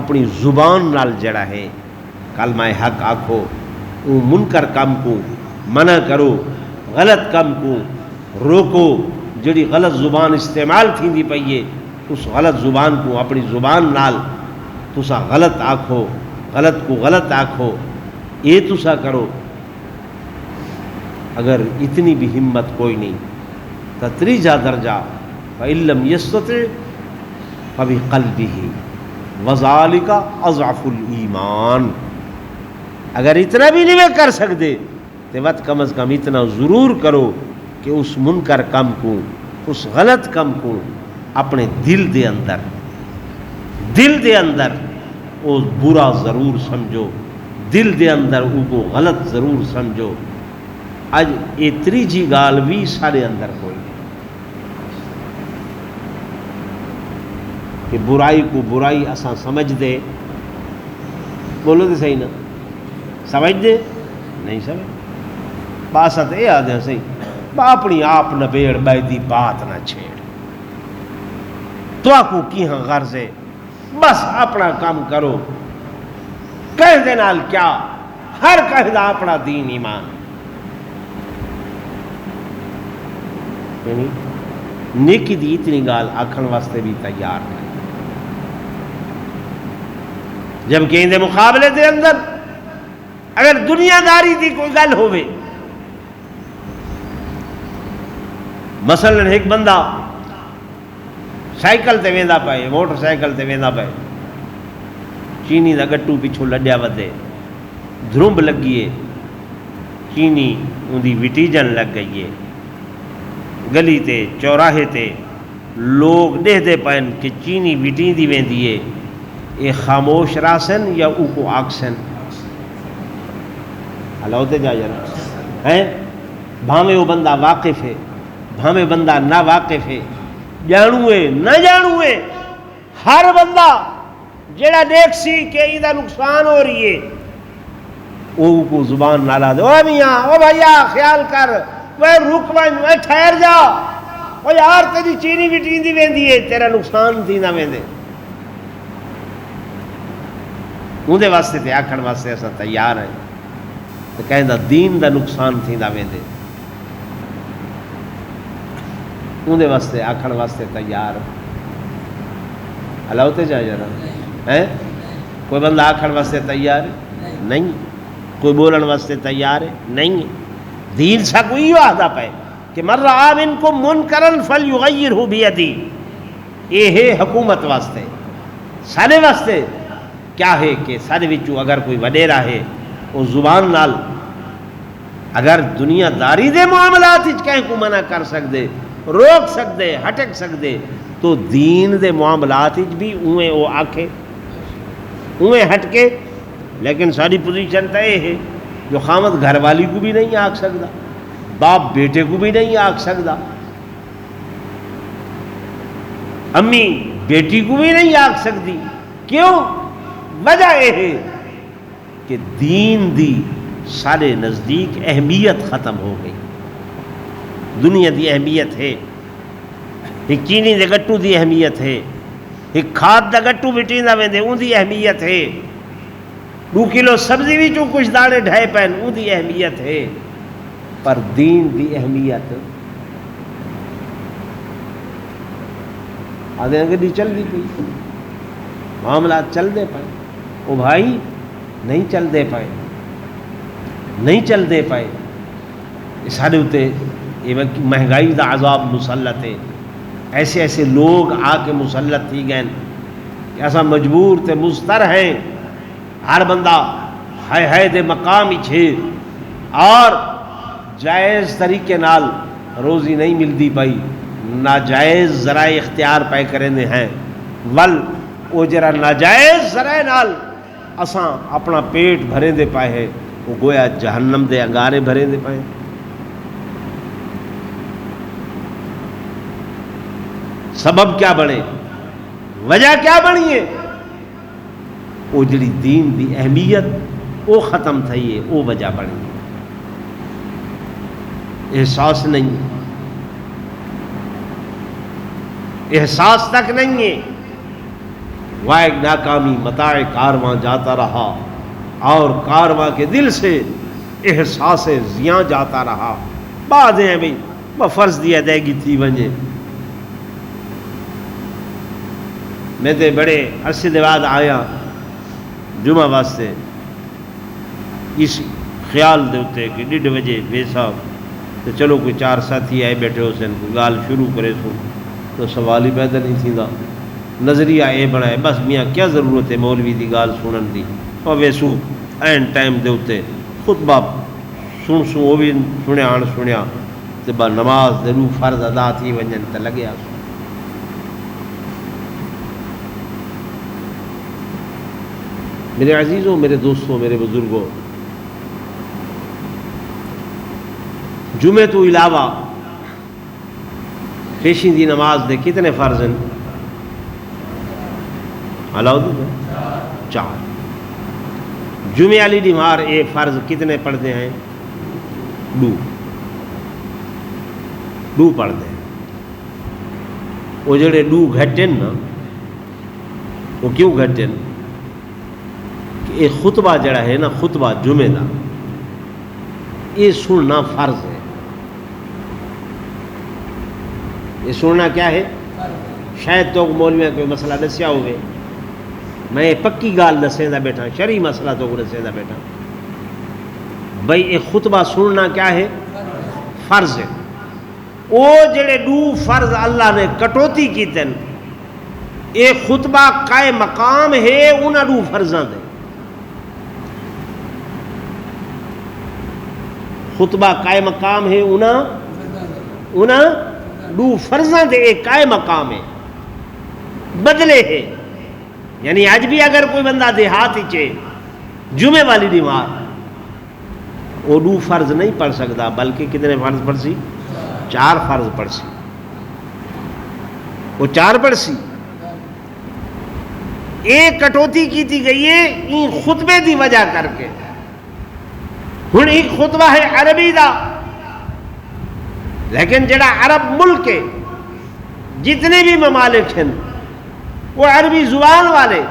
اپنی زبان نال جڑا ہے کلمہ حق آکھو، وہ منکر کام کو منع کرو، غلط کام کو روکو. جڑی غلط زبان استعمال تھی پئی ہے اس غلط زبان کو اپنی زبان نال تسا غلط آکھو، غلط کو غلط آکھو، یہ تسا کرو. اگر اتنی بھی ہمت کوئی نہیں تو تیجا درجہ فَإِن لَّمْ يَسْتَطِعْ فَبِقَلْبِهِ وَذَلِكَ اضعف الایمان. اگر اتنا بھی نہیں کر سکتے تو وقت کم از کم اتنا ضرور کرو کہ اس منکر کم کو، اس غلط کم کو اپنے دل دے اندر وہ برا ضرور سمجھو، دل دے اندر وہ کو غلط ضرور سمجھو. اج یہ تیجی گال بھی سارے اندر کوئی کہ برائی کو برائی اساں سمجھ دے، بولو تو صحیح نا، سمجھ دے نہیں سمجھ، باسط یہ آدھے ہیں صحیح، اپنی آپ نبیڑ بیدی بات نہ چھیڑ، تو آکو کی ہاں غرض ہے، بس اپنا کام کرو، کہہ دے نال کیا، ہر کہہ دا اپنا دین ایمان. یعنی نیکی دی اتنی گال آکھن واسطے بھی تیار نہیں، جبکہ ان دے مقابلے دے اندر اگر دنیا داری دی کوئی گل ہوئے، مثلا ایک بندہ سائیکل تے ویندا پئے، موٹر سائیکل تے ویندا پئے، چینی دا گٹو پچھو لڈیا ودے، دھرمب لگی ہے، چینی ان دی وٹیجن لگ گئی ہے، گلی تے چوراہے تے لوگ دیکھتے پائن کہ چینی وٹی دی ویندی ہے، یہ خاموش راسن یا او کو آکسن، اللہ ہوتے جا جانا ہیں، بھامے وہ بندہ واقف ہے، بھامے بندہ نہ واقف ہے، جانوے نہ جانوے، ہر بندہ جڑا دیکھ سی کہ یہ نقصان ہو رہی ہے وہ کو زبان نہ لا دے، او میاں او بھیا خیال کر، وہ رک وہ ٹھہر جا، وہ یار تیری چینی بھی ٹیندی ویندی ہے، تیرا نقصان تھیندا ویندے، اندے واسطے تے آکھن واسطے اساں تیار ہیں، تے کہندا دین دا نقصان تھیندا ویندے، اندے واسطے آکھن واسطے تیار اللہ ہوتے جا جانا ہے۔ کوئی بندہ آکھن واسطے تیار ہے نہیں، کوئی بولن واسطے تیار ہے نہیں، دین سا کوئی وعدہ پہ کہ من رآ منکم منکرا فلیغیرہ بیدی، یہ ہے حکومت واسطے، سارے واسطے کیا ہے کہ سارے وچوں اگر کوئی وڈیرا ہے وہ زبان نال اگر دنیا داری دے معاملات وچ کہیں کو منع کر سکدے، روک سکدے، ہٹک سکدے، تو دین دے معاملات وچ بھی اویں وہ آکھے اویں ہٹ کے۔ لیکن ساری پوزیشن تو یہ ہے جو خامد گھر والی کو بھی نہیں آکھ سکتا، باپ بیٹے کو بھی نہیں آکھ سکتا، امی بیٹی کو بھی نہیں آکھ سکتی، کیوں؟ وجہ یہ ہے کہ دین دی سارے نزدیک اہمیت ختم ہو گئی، دنیا دی اہمیت ہے، ایک چینی دے گٹو دی اہمیت ہے، ایک کھاد دا گٹو بٹیندا ویندے اون دی اہمیت ہے، 2 کلو سبزی بھی جو کچھ دانے ڈھائے پین اون دی اہمیت ہے، پر دین دی اہمیت آدھے گڈی چل دی پئی، معاملات چل دے پائے، او بھائی نہیں چل دے پائے، نہیں چل دے پائے، سارے ہوتے یہ مہنگائی دا عذاب مسلط ہے، ایسے ایسے لوگ آ کے مسلط تھی گئے کہ ایسا مجبور تے مضطر ہیں، ہر بندہ ہے دے مقام چھے اور جائز طریقے نال روزی نہیں ملتی پئی، ناجائز ذرائع اختیار پائے کرنے ہیں، ول وہ جرا ناجائز ذرائع نال اساں اپنا پیٹ بھرے دے پائے ہیں، وہ گویا جہنم دے انگارے بھرے دے پائے۔ سبب کیا بنے، وجہ کیا بنی ہے؟ وہ جڑی دین دی اہمیت وہ ختم تھی ہے، وہ وجہ بنی ہے، احساس نہیں، احساس تک نہیں ہے، وائق ناکامی متاع کارواں جاتا رہا اور کارواں کے دل سے احساس زیاں جاتا رہا، بعد ہیں بھئی وہ فرض دی ادائیگی تھی ونجے۔ میں تے بڑے عرصے دے بعد آیا جمعہ واسطے، اس خیال دے ہوتے کہ 1:30 بجے بے صاحب تو چلو کوئی 4 ساتھی آئے بیٹھے ہو سن، کوئی گال شروع کرے سو تو سوال ہی پیدا نہیں تھیندا، نظریہ اے بنائے بس میاں کیا ضرورت ہے مولوی دی گال سنن دی، اور ویسو این ٹائم دے ہوتے خطبہ سن وہ بھی سنیا تے با نماز دے روح فرض ادا تھی ونجن تے لگیا۔ میرے عزیزوں، میرے دوستوں، میرے بزرگوں، جمعے تو علاوہ پیشین دی نماز دے کتنے فرض ہیں؟ علاؤدین 4۔ جمعے علی دیمار اے فرض کتنے پڑھتے ہیں؟ 2 پڑھتے ہیں۔ وہ جڑے 2 گھٹے نا وہ کیوں گھٹے؟ یہ خطبہ جڑا ہے نا، خطبہ جمعے دا یہ سننا فرض ہے، یہ سننا کیا ہے؟ شاید تو مولویاں کوئی مسئلہ دسیا ہوئے، میں پکی گال دسیں دا بیٹھا، شرعی مسئلہ تو دسیں دا بیٹھا، بھئی یہ خطبہ سننا کیا ہے؟ فرض ہے۔ وہ جڑے 2 فرض اللہ نے کٹوتی کی تن، یہ خطبہ قائم مقام ہے انہاں 2 فرضاں دے، خطبہ قائم مقام ہے انہاں 2 فرضاں دے، ایک قائم مقام ہے، بدلے ہے، یعنی آج بھی اگر کوئی بندہ دیہات چے جمعے والی دیوار وہ 2 فرض نہیں پڑھ سکتا، بلکہ کتنے فرض پڑھ سی؟ 4 فرض پڑھ سی، وہ 4 پڑھ سی، ایک کٹوتی کیتی گئی ہے این خطبے دی وجہ کر کے. ہن ایک خطبہ ہے عربی دا، لیکن جڑا عرب ملک ہے جتنے بھی ممالک ہیں وہ عربی زبان والے،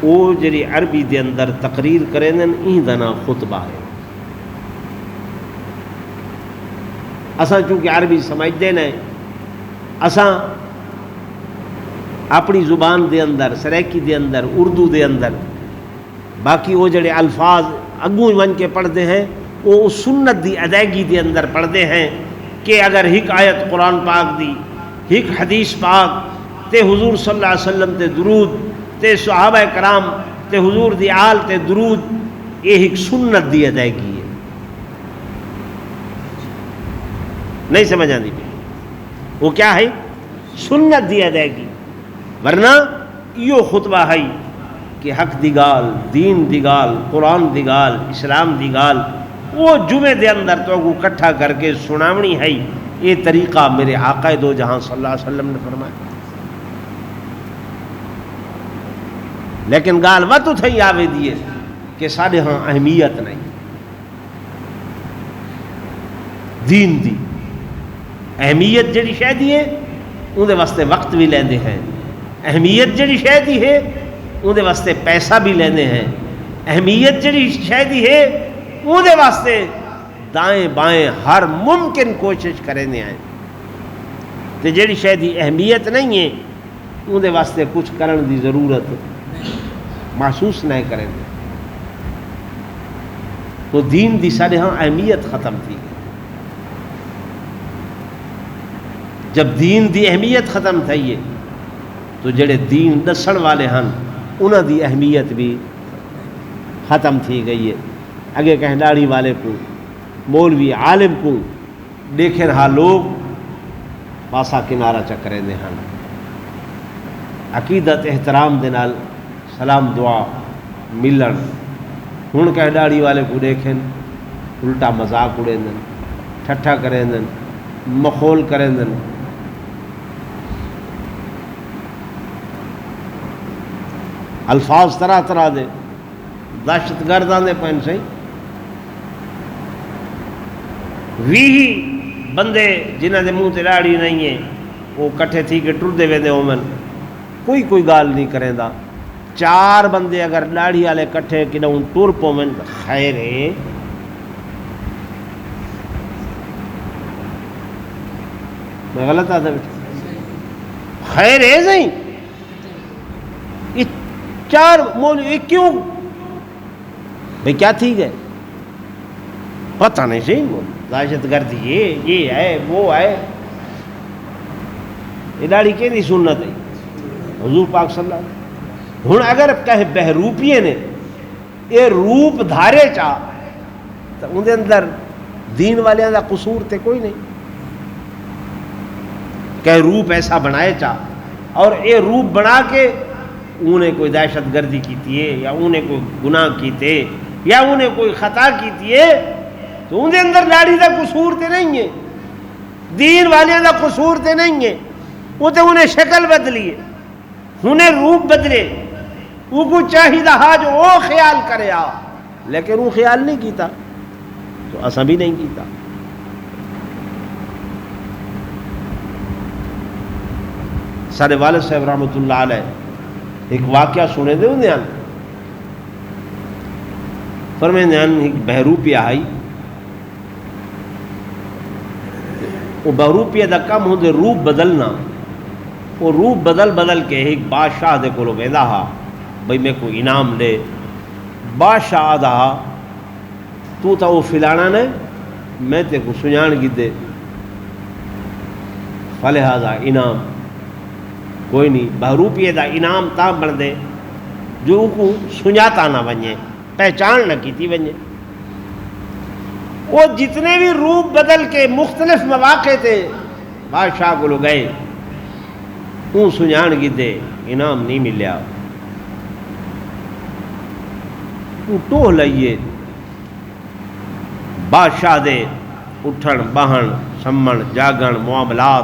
وہ جڑی عربی دے اندر تقریر کریں این دا نام خطبہ ہے. اساں چونکہ عربی سمجھتے ہیں، اساں اپنی زبان دے اندر سریکی دے اندر اردو دے اندر باقی وہ جڑے الفاظ اگوں ون کے پڑھتے ہیں وہ سنت دی ادائیگی دے اندر پڑھتے ہیں کہ اگر ایک آیت قرآن پاک دی، ایک حدیث پاک تے حضور صلی اللہ علیہ وسلم تے درود تے صحابہ کرام تے حضور دی آل تے درود، یہ ایک سنت دی ادائیگی ہے. نہیں سمجھ آتی؟ وہ کیا ہے؟ سنت دی ادائیگی. ورنہ یہ خطبہ ہے کہ حق دی گال، دین دی گال، قرآن دی گال، اسلام دی گال وہ جمعے دے اندر تو کو کٹھا کر کے سناونی ہے. یہ طریقہ میرے آقا دو جہاں صلی اللہ علیہ وسلم نے فرمایا. لیکن گال وہ تو تھی آوے دیے کہ سارے ہاں اہمیت نہیں دین دی. اہمیت جڑی شے دی ہے اندے واسطے وقت بھی لیندے ہیں، اہمیت جڑی شے دی ہے اندے واسطے پیسہ بھی لیندے ہیں، اہمیت جڑی شے دی ہے اندے واسطے دائیں بائیں ہر ممکن کوشش کریں ہیں. تے جڑی شے دی اہمیت نہیں ہے اندے واسطے کچھ کرن دی ضرورت محسوس نہیں کریں. تو دین دی سارے ہاں اہمیت ختم تھی. جب دین دی اہمیت ختم تھی ہے تو جڑے دین دسن والے ہیں انہاں دی اہمیت بھی ختم تھی گئی ہے. اگے کہیں داڑھی والے کو، مولوی عالم کو دیکھیں ہاں لوگ پاسا کنارہ چکریں دے ہیں، عقیدت احترام دے نال سلام دعا ملن. ہن کہیں داڑھی والے کو دیکھیں الٹا مذاق اڑیں دن، ٹھٹھا کریں دن، مخول کریں دن. الفاظ طرح طرح دے دہشت گرداں دے پہن سے وی بندے جنہ دے منہ تے داڑھی نہیں ہے وہ کٹھے تھی کہ ٹردے ویندے ہومن، کوئی گال نہیں کریں دا. چار بندے اگر داڑھی والے کٹھے کڈوں ٹر پومن خیر ہے. میں غلط آتا بیٹھا؟ خیر ہے نہیں. یہ چار مولوی کیوں بھئی کیا تھی گئے پتہ نہیں صحیح دہشت گردی یہ ہے وہ ہے. یہ داڑھی کہ نہیں سنت ہے حضور پاک صلی اللہ علیہ وسلم. ہن اگر کہے بہروپیے نے یہ روپ دھارے چاہ تو اندر اندر دین والے دا قصور تے کوئی نہیں. کہ روپ ایسا بنائے چاہ اور یہ روپ بنا کے انہیں کوئی دہشت گردی کیتی ہے یا انہیں کوئی گناہ کیتے یا انہیں کوئی خطا کیتی ہے تو اندر اندر داڑھی دا قصور تے نہیں ہے، دین والے دا قصور تے نہیں ہے. وہ تو انہیں شکل بدلی ہے، انہیں روپ بدلے. وہ کو چاہیے ہا جو وہ خیال کرے آ، لیکن وہ خیال نہیں کیتا تو اساں بھی نہیں کیتا. سارے والد صاحب رحمۃ اللہ علیہ ایک واقعہ سنے دے ہوندے ہیں. فرمائندے ہیں ایک بہروپیہ آئی، وہ بہروپیہ دا کم ہوندے روپ بدلنا. وہ روپ بدل کے ایک بادشاہ دے کولو ویندا ہا بھئی میں کوئی انعام دے. بادشاہ آدھا تو تا وہ فلانا نے میں تے کو سنجان کی دے فلہذا انعام کوئی نہیں. بہروپیے دا انعام تا بن دے جو کو سنجاتا نہ ونجے، پہچان نہ کیتی ونجے. وہ جتنے بھی روپ بدل کے مختلف مواقع تے بادشاہ کو لو گئے وہ سنجان کی دے انعام نہیں ملیا. وہ ٹوہ لئیے بادشاہ دے اٹھن بہن سمن جاگن معاملات.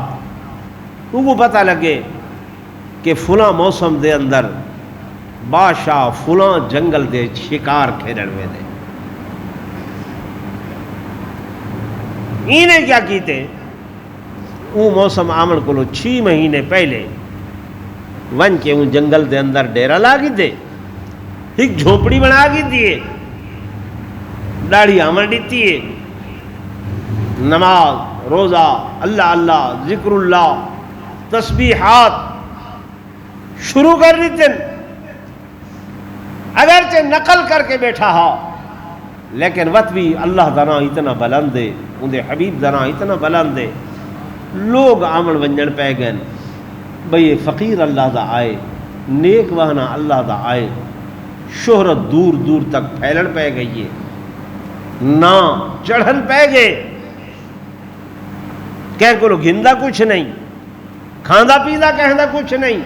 وہ کو پتہ لگے کہ فلاں موسم دے اندر بادشاہ فلاں جنگل دے شکار کھیلن میں دے انہیں کیا کیتے وہ موسم آمن کو 6 مہینے پہلے ون کے ان جنگل دے اندر ڈیرا لاگی دے ایک جھوپڑی بنا کی دیے داڑھی آمن دیتی ہے نماز روزہ اللہ اللہ ذکر اللہ تسبیحات شروع کر دیتے اگرچہ نقل کر کے بیٹھا ہا لیکن وقت بھی اللہ دنا اتنا بلند ہے اندے حبیب دنا اتنا بلند ہے لوگ آمن ونجن پہ گئے بھئی فقیر اللہ دا آئے نیک وہنا اللہ دا آئے شہرت دور دور تک پھیلن پہ گئی ہے نہ چڑھن پہ گئے کہہ کو گھندا کچھ نہیں کھاندہ پیدا کہندہ کچھ نہیں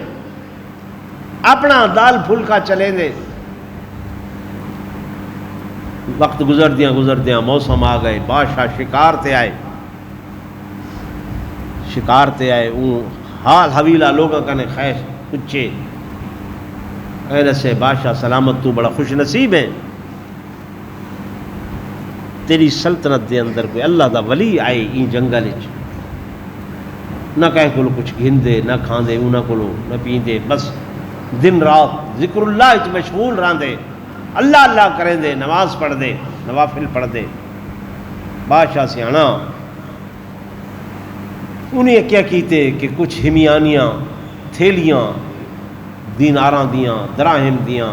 اپنا دال پھلکا چلے دے وقت گزر دیا موسم آ گئے بادشاہ شکار تے آئے اون حال حویلہ لوگوں کا نے خیش پچھے ایسے بادشاہ سلامت تو بڑا خوش نصیب ہے تیری سلطنت دے اندر کوئی اللہ دا ولی آئے این جنگل نہ کہہ کو کچھ گھندے نہ کھاندے انہاں کو نہ پیندے بس دن رات ذکر اللہ مشغول راندے اللہ اللہ کریں دے نماز پڑھ دے نوافل پڑھ دے بادشاہ سے آنا انہیں کیا کیتے کہ کچھ ہمیانیاں تھیلیاں دیناراں دیاں دراہم دیاں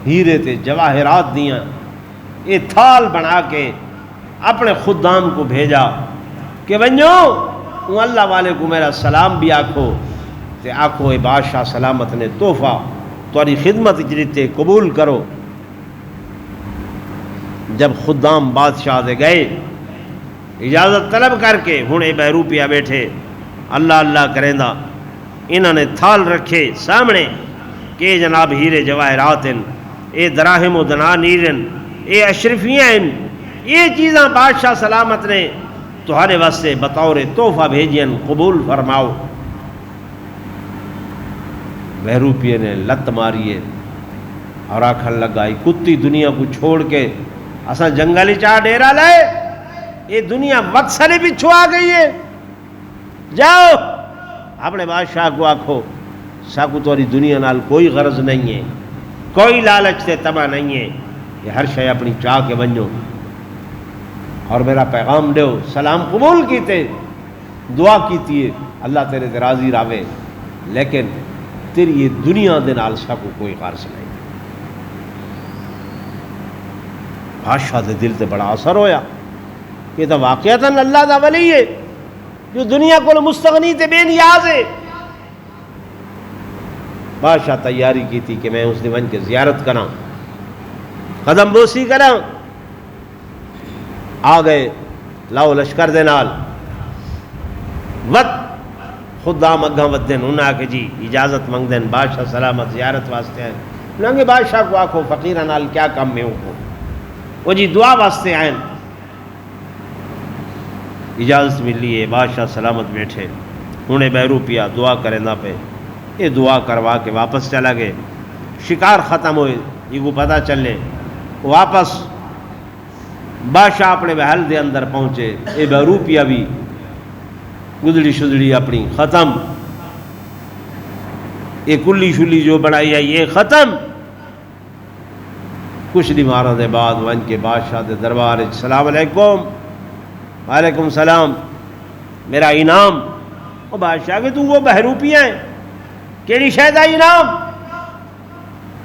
ہیرے تے جواہرات دیاں یہ تھال بنا کے اپنے خدام کو بھیجا کہ ونجو وہ اللہ والے کو میرا سلام بھی آکھو تے آکھو اے بادشاہ سلامت نے تحفہ تاری خدمت جریتے قبول کرو جب خدام بادشاہ دے گئے اجازت طلب کر کے ہوں اے بہروپیہ بیٹھے اللہ اللہ کریں دا انہوں نے تھال رکھے سامنے کہ جناب ہیرے جواہرات ہیں اے دراہم و دنانیر ہیں اے اشرفیاں ہیں یہ چیزاں بادشاہ سلامت نے تمہارے واسطے بطور تحفہ بھیجیں قبول فرماؤ بہروپیے نے لت ماری اور آکھن لگا کتی دنیا کو چھوڑ کے اسا جنگلی چاہ ڈیرا لائے یہ دنیا وقت سے پچھو آ گئی ہے جاؤ اپنے بادشاہ کو آکھو ساکو توری دنیا نال کوئی غرض نہیں ہے کوئی لالچ سے تما نہیں ہے یہ ہر شے اپنی چاہ کے بنجو اور میرا پیغام دیو سلام قبول کیتے دعا کیتی ہے اللہ تیرے تے راضی راوے لیکن تیری یہ دنیا دے نال ساکو کوئی غرض نہیں بادشاہ دے دل تے بڑا اثر ہویا یہ تو واقعتاً اللہ دا ولی ہے جو دنیا کو مستغنی تے بے نیاز ہے بادشاہ تیاری کی تھی کہ میں اس دن کے زیارت کراں قدم بوسی کراں آ گئے لاؤ لشکر دے نال وقت خدام اگاں ودن انہاں کہ جی اجازت منگ دین بادشاہ سلامت زیارت واسطے آئے انہاں کہ بادشاہ کو آکھو فقیرہ نال کیا کم میں ہوں وہ جی دعا واسطے آئیں اجازت ملی ہے بادشاہ سلامت بیٹھے انہیں بہروپیہ دعا کریں نہ پہ یہ دعا کروا کے واپس چلا گئے شکار ختم ہوئے یہ کو پتہ چلے واپس بادشاہ اپنے محل دے اندر پہنچے یہ بہروپیہ بھی گدڑی شدڑی اپنی ختم یہ کلی شلی جو بنائی ہے یہ ختم کچھ دیماروں دے بعد ون کے بادشاہ دے دربار السلام علیکم وعلیکم السلام میرا انعام وہ بادشاہ کہ تو وہ بہروپیاں ہیں کیڑی شاید انعام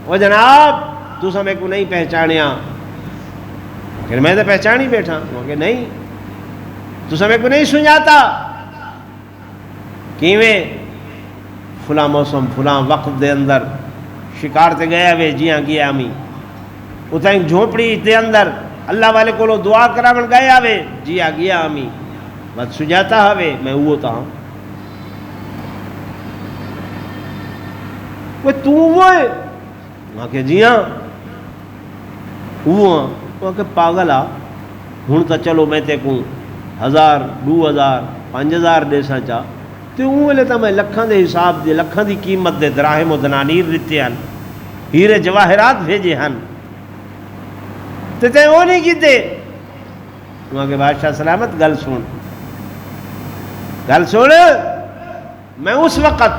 وہ جناب تو سمے کو نہیں پہچانیا پھر میں تو پہچانی بیٹھا وہ کہ نہیں تو سمے کو نہیں سنجاتا کیویں فلاں موسم فلاں وقت دے اندر شکار تے گیا وے جی ہاں گیا ہمیں اتنا ایک جھوپڑی دے اندر اللہ والے کو دعا کرا من گیا وے جی آ گیا ہمیں بس سجاتا ہوئے میں وہ تھا وہ تو وہ ہے وہاں کہ جی ہاں وہ کہ پاگل آ ہوں تو چلو میں تے کو 1000 2000 5000 دے سا چاہ تو اون ویلے تو میں لکھاں دے حساب دے لکھاں دی قیمت دے دراہم و دنانیر دیتے ہیں، ہیرے جواہرات بھیجے ہیں، تو تے وہ نہیں کیتے۔ وہاں کے بادشاہ سلامت گل سن، میں اس وقت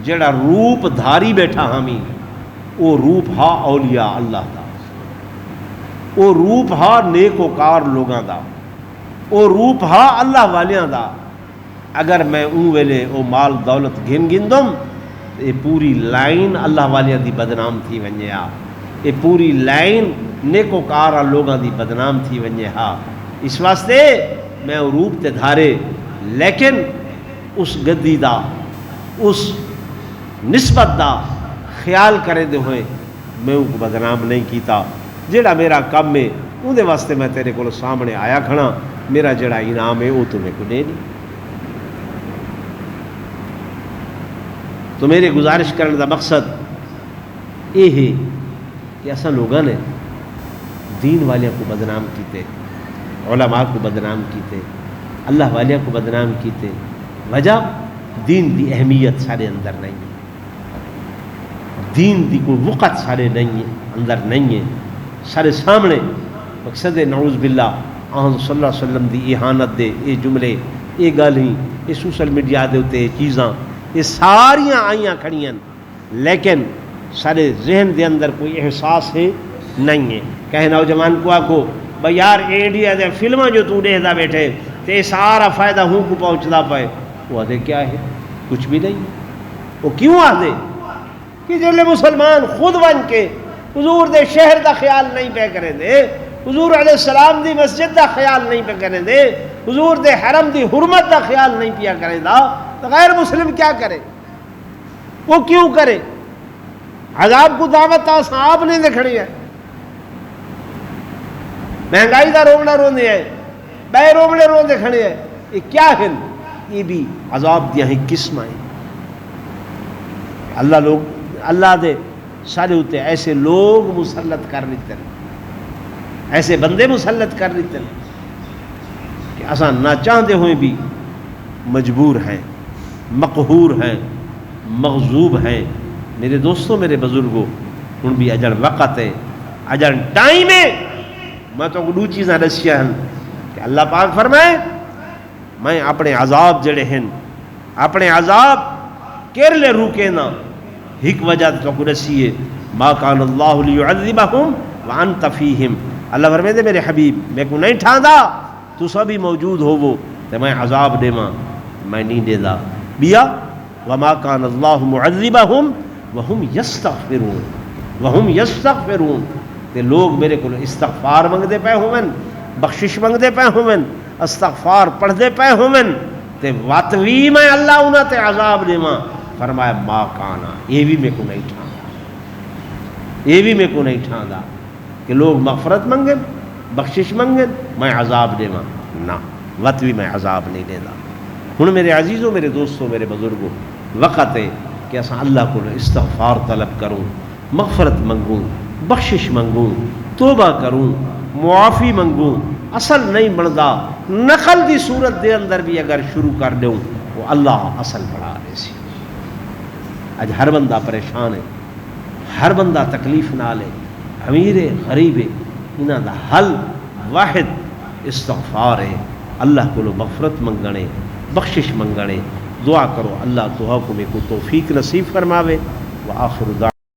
جڑا روپ دھاری بیٹھا ہمی، وہ روپ ہا اولیاء اللہ دا، وہ روپ ہا نیکوکار لوگاں دا، وہ روپ ہا اللہ والیاں دا۔ اگر میں اون ویلے او مال دولت گن دم، یہ پوری لائن اللہ والیاں دی بدنام تھی ونجے ہا، یہ پوری لائن نیکوکار لوگاں دی بدنام تھی ونجے ہا۔ اس واسطے میں او روپ تے دھارے، لیکن اس گدی دا، اس نسبت دا خیال کرے دے ہوئے میں ان کو بدنام نہیں کیتا۔ جڑا میرا کم ہے ان دے واسطے میں تیرے کو سامنے آیا کھڑا، میرا جڑا انعام ہے وہ تو میں کو دے نہیں۔ تو میرے گزارش کرنے دا مقصد یہ ہے کہ ایسا لوگوں نے دین والیاں کو بدنام کیتے، علماء کو بدنام کیتے، اللہ والیاں کو بدنام کیتے۔ وجہ دین دی اہمیت سارے اندر نہیں ہے، دین دی کوئی وقت سارے نہیں ہے، اندر نہیں ہے، سارے سامنے مقصد نعوذ باللہ آن صلی اللہ علیہ وسلم دی احانت دے یہ جملے، یہ گل ہی، یہ سوشل میڈیا دے ہوتے چیزاں، یہ ساریاں آئیاں کھڑیاں، لیکن سارے ذہن دے اندر کوئی احساس ہے نہیں ہے۔ کہیں نوجوان کو آکھو بھائی یار انڈیا دے فلماں جو تو دیکھدا بیٹھے تے سارا فائدہ ہوں کو پہنچدا پائے، وہ آدھے کیا ہے؟ کچھ بھی نہیں۔ وہ کیوں آدھے کہ جلے مسلمان خود بن کے حضور دے شہر دا خیال نہیں پہ کریں دے، حضور علیہ السلام دی مسجد دا خیال نہیں پہ کریں دے، حضور دے حرم دی حرمت دا خیال نہیں پیا کریں دا، تو غیر مسلم کیا کرے؟ وہ کیوں کرے؟ عذاب کو دعوت آپ نے دکھڑی ہے، مہنگائی دا رومڑا روندے ہیں، بے رومڑے روندے کھڑے ہیں، یہ کیا ہے؟ یہ بھی عذاب دیا ہیں قسم ہیں۔ اللہ دے سارے ہوتے ایسے لوگ مسلط کر لیتے ہیں، ایسے بندے مسلط کر لیتے ہیں کہ آسان نہ چاہتے ہوئے بھی مجبور ہیں، مقہور ہیں، مغضوب ہیں۔ میرے دوستوں، میرے بزرگوں، ہن بھی اجڑ وقت ہے، اجڑ ٹائم ہے۔ میں تو دو چیزاں دسیاں ہیں کہ اللہ پاک فرمائے میں اپنے عذاب جڑے ہیں، اپنے عذاب کیر لے روکے نہ، ایک وجہ تو کو دسیے ما کان اللہ لیعذبہم وانت فیہم۔ اللہ فرمائے دے میرے حبیب میں کو نہیں ٹھاندا تو سبھی موجود ہو وہ تو میں عذاب دے ماں میں نہیں دے دا بیا۔ وما کان اللہ معذبہم وہم یستغفرون، وہم یستغفرون، تے لوگ میرے کو استغفار منگدے پے ہومن، بخشش منگدے پے ہومن، استغفار پڑھدے پے ہومن، تے واتوی میں اللہ انہاں تے عذاب دے ماں۔ فرمایا ما کانا، یہ بھی میں کو نہیں ٹھاندا، یہ بھی میں کو نہیں ٹھاندا کہ لوگ مغفرت منگن، بخشش منگن، میں عذاب دے ماں، نہ واتوی میں عذاب نہیں دے دا۔ ہن میرے عزیزوں، میرے دوستوں، میرے بزرگوں، وقت ہے کہ اساں اللہ کو استغفار طلب کروں، مغفرت منگوں، بخشش منگوں، توبہ کروں، معافی منگوں۔ اصل نہیں بندا، نقل دی صورت دے اندر بھی اگر شروع کر دوں وہ اللہ اصل بڑھا دے سی۔ آج ہر بندہ پریشان ہے، ہر بندہ تکلیف نال ہے، امیر ہے، غریب ہے، انہاں دا حل واحد استغفار ہے۔ اللہ کو مغفرت منگنے، بخشش منگنے، دعا کرو اللہ دعا کو میں کو توفیق نصیب فرماوے۔ وآخر دعوانا